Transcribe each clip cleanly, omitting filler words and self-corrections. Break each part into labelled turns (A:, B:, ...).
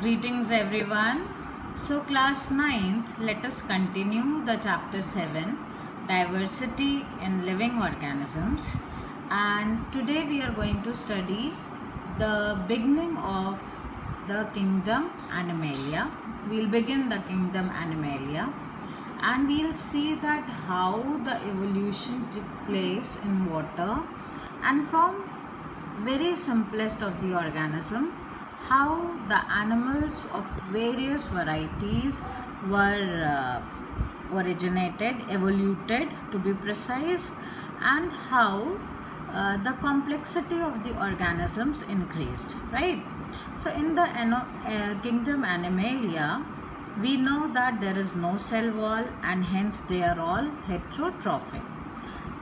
A: Greetings everyone. So class 9th, let us continue the chapter 7, diversity in living organisms, and today we are going to study the beginning of the kingdom Animalia. We'll begin the kingdom Animalia and we'll see that how the evolution took place in water, and from very simplest of the organism, how the animals of various varieties were originated, evoluted to be precise, and how the complexity of the organisms increased, right? So in the kingdom Animalia, we know that there is no cell wall and hence they are all heterotrophic.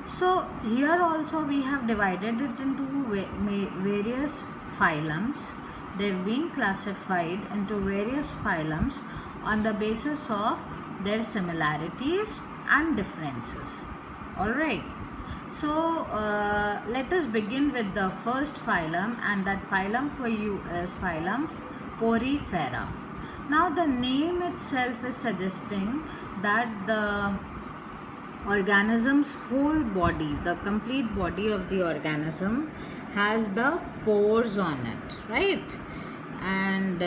A: So here also we have divided it into various phylums. They've been classified into various phylums on the basis of their similarities and differences. Alright. So let us begin with the first phylum, and that phylum for you is phylum Porifera. Now the name itself is suggesting that the organism's whole body, the complete body of the organism, has the pores on it, right? And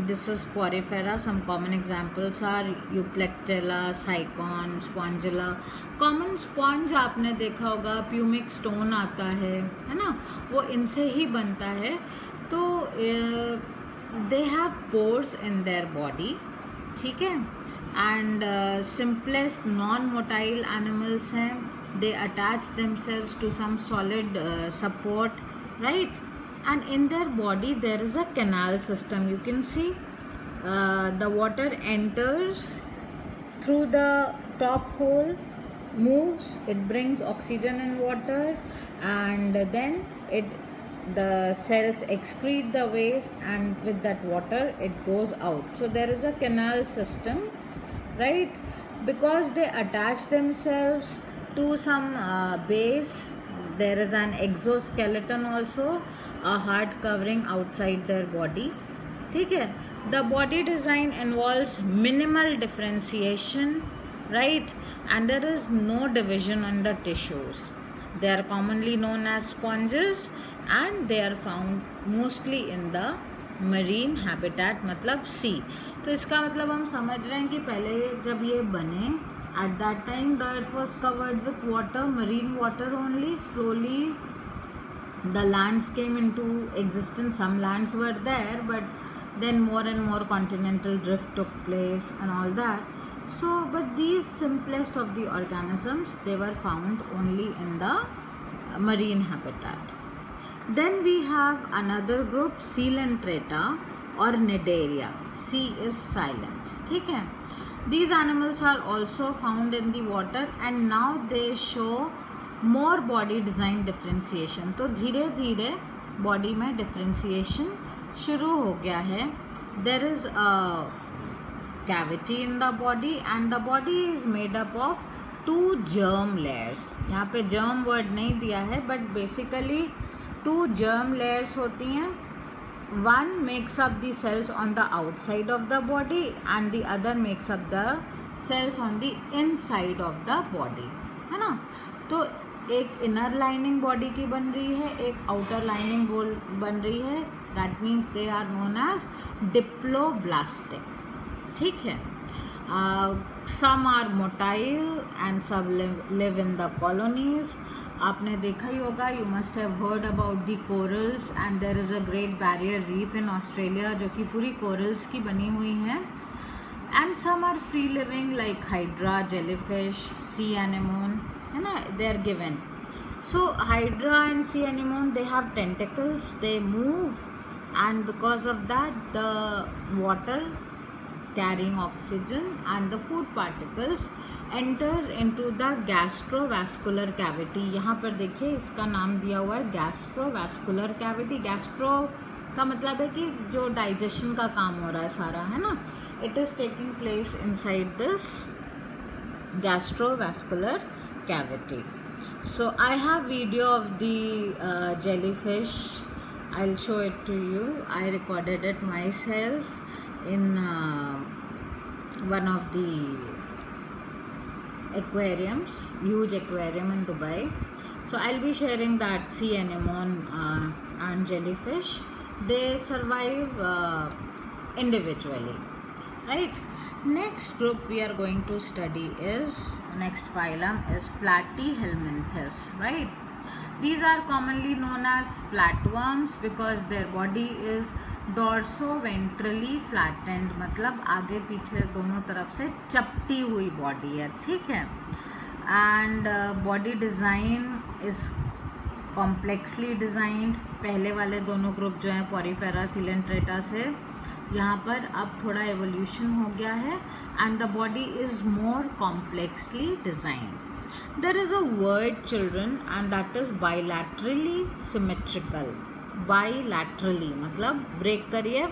A: this is Porifera. Some common examples are Euplectella, Sycon, Spongilla. Common sponge आपने देखा होगा, pumic stone आता है ना, वो इनसे ही बनता है. तो they have pores in their body, ठीक है. And simplest non-motile animals हैं, they attach themselves to some solid support, right? And in their body there is a canal system. You can see the water enters through the top hole, moves, it brings oxygen and water, and then the cells excrete the waste, and with that water it goes out. So there is a canal system, right? Because they attach themselves to some base. There is an exoskeleton also, a hard covering outside their body. ठीक है? The body design involves minimal differentiation, right? And there is no division in the tissues. They are commonly known as sponges, and they are found mostly in the marine habitat, मतलब सी. तो इसका मतलब हम समझ रहे हैं कि पहले जब ये बने, at that time the earth was covered with water, marine water only. Slowly the lands came into existence. Some lands were there, but then more and more continental drift took place and all that. So but these simplest of the organisms, they were found only in the marine habitat. Then we have another group, Coelenterata or Cnidaria. C is silent, ठीक है. These animals are also found in the water, and now they show more body design differentiation. तो धीरे धीरे body में differentiation शुरू हो गया है. There is a cavity in the body, and the body is made up of 2 germ layers. यहाँ पे germ word नहीं दिया है, but basically 2 germ layers होती हैं. One makes up the cells on the outside of the body, and the other makes up the cells on the inside of the body, है ना. तो एक इनर लाइनिंग बॉडी की बन रही है, एक आउटर लाइनिंग बन रही है. That means they are known as diploblastic, ठीक है. सम आर मोटाइल एंड सब लिव इन द कॉलोनीज. आपने देखा ही होगा, you must have heard about the corals, and there is a great barrier reef in Australia जो कि पूरी कोरल्स की बनी हुई है. And some are free living like hydra, jellyfish, sea anemone, है ना, they are given. So hydra and sea anemone, they have tentacles, they move, and because of that the water carrying oxygen and the food particles enters into the gastrovascular cavity. यहाँ पर देखिए इसका नाम दिया हुआ है gastrovascular cavity. gastro का मतलब है कि जो डाइजेशन का काम हो रहा है सारा, है ना. It is taking place inside this gastrovascular cavity. So I have video of the jellyfish I'll show it to you. I recorded it myself in one of the aquariums, huge aquarium in Dubai. So I'll be sharing that sea anemone and jellyfish. They survive individually, right? Next group we are going to study is, next phylum is Platyhelminthes, right? These are commonly known as flatworms because their body is dorsoventrally flattened, मतलब आगे पीछे दोनों तरफ से चपटी हुई body है, ठीक है. And body design is complexly designed. पहले वाले दोनों ग्रुप जो हैं पॉरीफेरा सिलेंट्रेटा से, यहाँ पर अब थोड़ा एवोल्यूशन हो गया है and the body is more complexly designed. There is a word, children, and that is bilaterally symmetrical. Bilaterally मतलब ब्रेक करिए,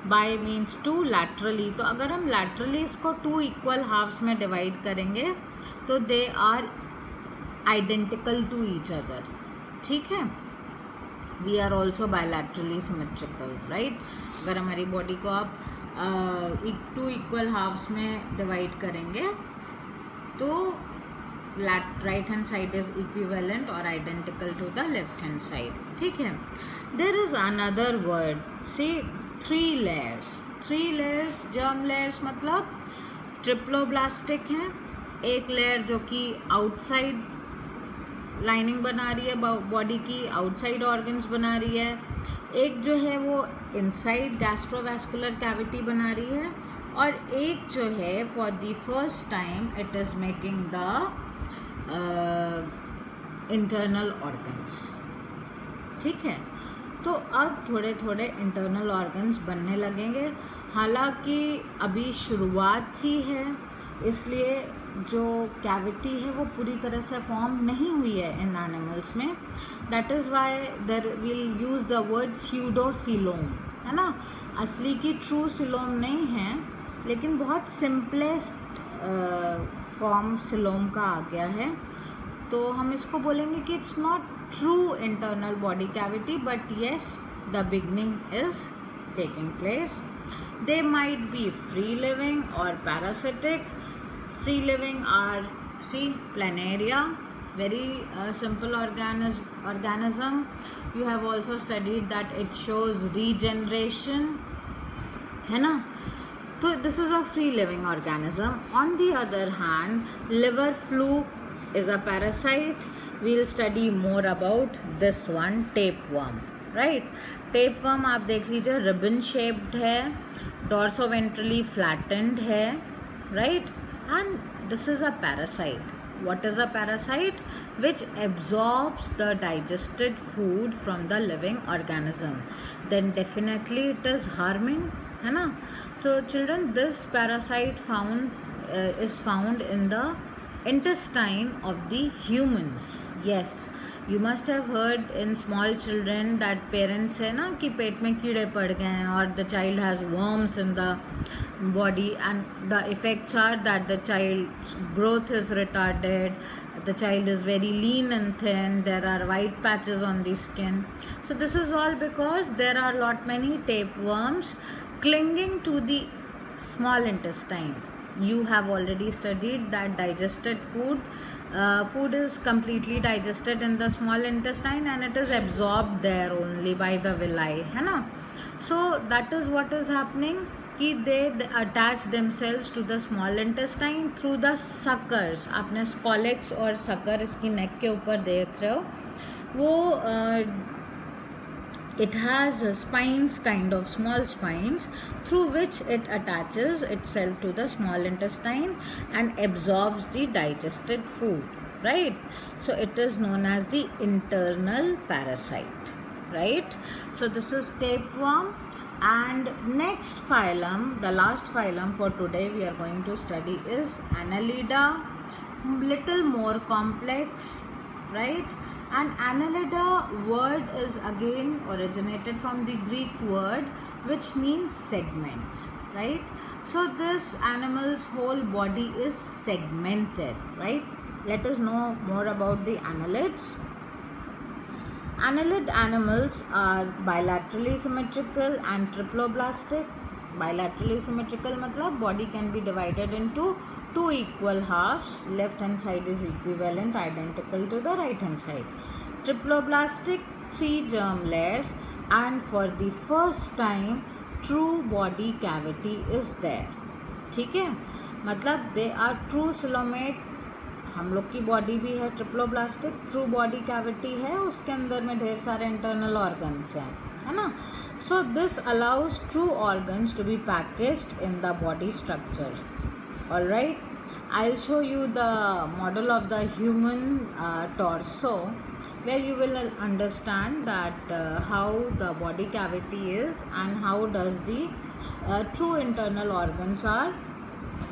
A: बाई मीन्स टू, laterally. तो अगर हम laterally इसको टू इक्वल हाफ्स में डिवाइड करेंगे तो they are identical to each other, ठीक है. We are also bilaterally symmetrical, right. अगर हमारी बॉडी को आप टू इक्वल हाफ्स में डिवाइड करेंगे तो right hand side is equivalent or identical to the left hand side, ठीक है. There is another word, see, three layers. germ layers मतलब ट्रिप्लोब्लास्टिक हैं. एक लेयर जो कि आउटसाइड लाइनिंग बना रही है बॉडी की, आउटसाइड ऑर्गन्स बना रही है. एक जो है वो इनसाइड गैस्ट्रोवैस्कुलर कैविटी बना रही है, और एक जो है for the first time it is making the internal organs, ठीक है. तो अब थोड़े थोड़े इंटरनल ऑर्गन्स बनने लगेंगे. हालांकि अभी शुरुआत ही है, इसलिए जो कैविटी है वो पूरी तरह से फॉर्म नहीं हुई है इन एनिमल्स में. That is why there will use the word स्यूडोसिलोम, है ना. असली की ट्रू सिलोम नहीं है, लेकिन बहुत सिंपलेस्ट फॉर्म सिलोम का आ गया है. तो हम इसको बोलेंगे कि it's not true internal body cavity, but yes the beginning is taking place. They might be free living और parasitic. Free living are, see, planaria, very simple organism. You have also studied that it shows regeneration, है ना. So this is a free living organism. On the other hand, liver fluke is a parasite. We'll study more about this one, tapeworm, right. tapeworm आप देख लीजिए, ribbon shaped है, dorsoventrally flattened है, right. And this is a parasite. What is a parasite? Which absorbs the digested food from the living organism. Then definitely it is harming, है ना. So children, this parasite is found in the intestine of the humans. Yes, you must have heard in small children that parents है ना कि पेट में कीड़े पड़ गए हैं और the child has worms in the body, and the effects are that the child's growth is retarded, the child is very lean and thin, there are white patches on the skin. So this is all because there are many tapeworms clinging to the small intestine. You have already studied that digested food is completely digested in the small intestine and it is absorbed there only by the villi, है ना. So that is what is happening, कि they attach themselves to the small intestine through the suckers. आपने scolex और sucker इसकी नेक के ऊपर देख रहे हो, वो it has spines, kind of small spines, through which it attaches itself to the small intestine and absorbs the digested food, right. So it is known as the internal parasite, right. So this is tapeworm. And next phylum, the last phylum for today we are going to study is Annelida. Little more complex, right. And Annelida word is again originated from the Greek word which means segments, right. So this animal's whole body is segmented, right. Let us know more about the annelids. Annelid animals are bilaterally symmetrical and triploblastic. Bilaterally symmetrical matlab body can be divided into two equal halves. Left hand side is equivalent, identical to the right hand side. Triploblastic, 3 germ layers, and for the first time true body cavity is there. ठीक है, मतलब they are true coelomate. हम लोग की body भी है triploblastic, true body cavity है, उसके अंदर में ढेर सारे इंटरनल ऑर्गन्स हैं, है ना. So this allows true organs to be packaged in the body structure. Alright, I'll show you the model of the human torso, where you will understand that how the body cavity is and how does the true internal organs are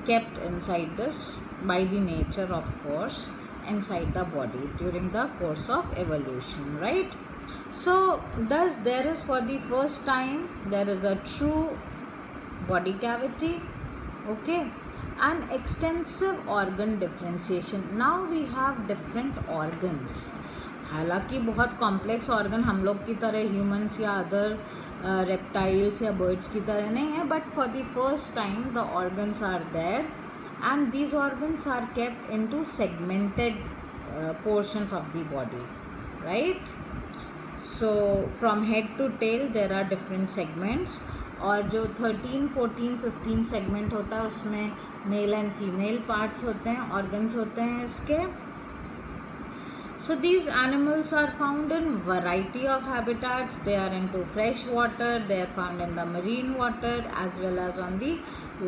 A: kept inside this by the nature, of course, inside the body during the course of evolution, right? So thus there is, for the first time, there is a true body cavity, okay, and extensive organ differentiation. Now we have different organs. हालांकि बहुत complex organ हम लोग की तरह humans या other reptiles या birds की तरह नहीं है, but for the first time the organs are there and these organs are kept into segmented portions of the body, right. So from head to tail there are different segments, और जो 13, 14, 15 segment होता है उसमें male and female parts होते हैं, organs होते हैं इसके. So these animals are found in variety of habitats. They are into fresh water, they are found in the marine water as well as on the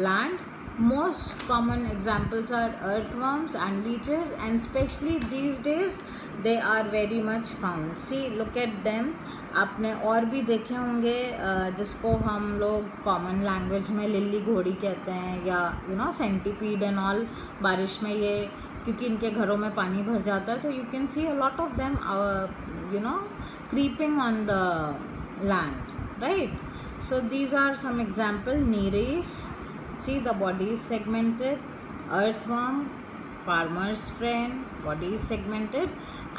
A: land. Most common examples are earthworms and leeches, and especially these days they are very much found. See, look at them. आपने और भी देखे होंगे जिसको हम लोग common language में Lillie घोड़ी कहते हैं, या you know centipede and all. बारिश में ये, क्योंकि इनके घरों में पानी भर जाता है, तो you can see a lot of them you know creeping on the land, right. So these are some example. Nereis, see the body is segmented. Earthworm, farmer's friend, body is segmented,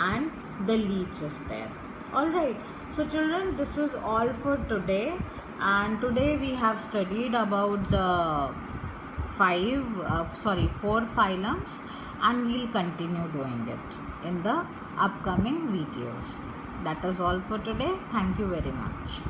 A: and the leech is there. All right, so children, this is all for today, and today we have studied about the 4 phylums, and we'll continue doing it in the upcoming videos. That is all for today. Thank you very much.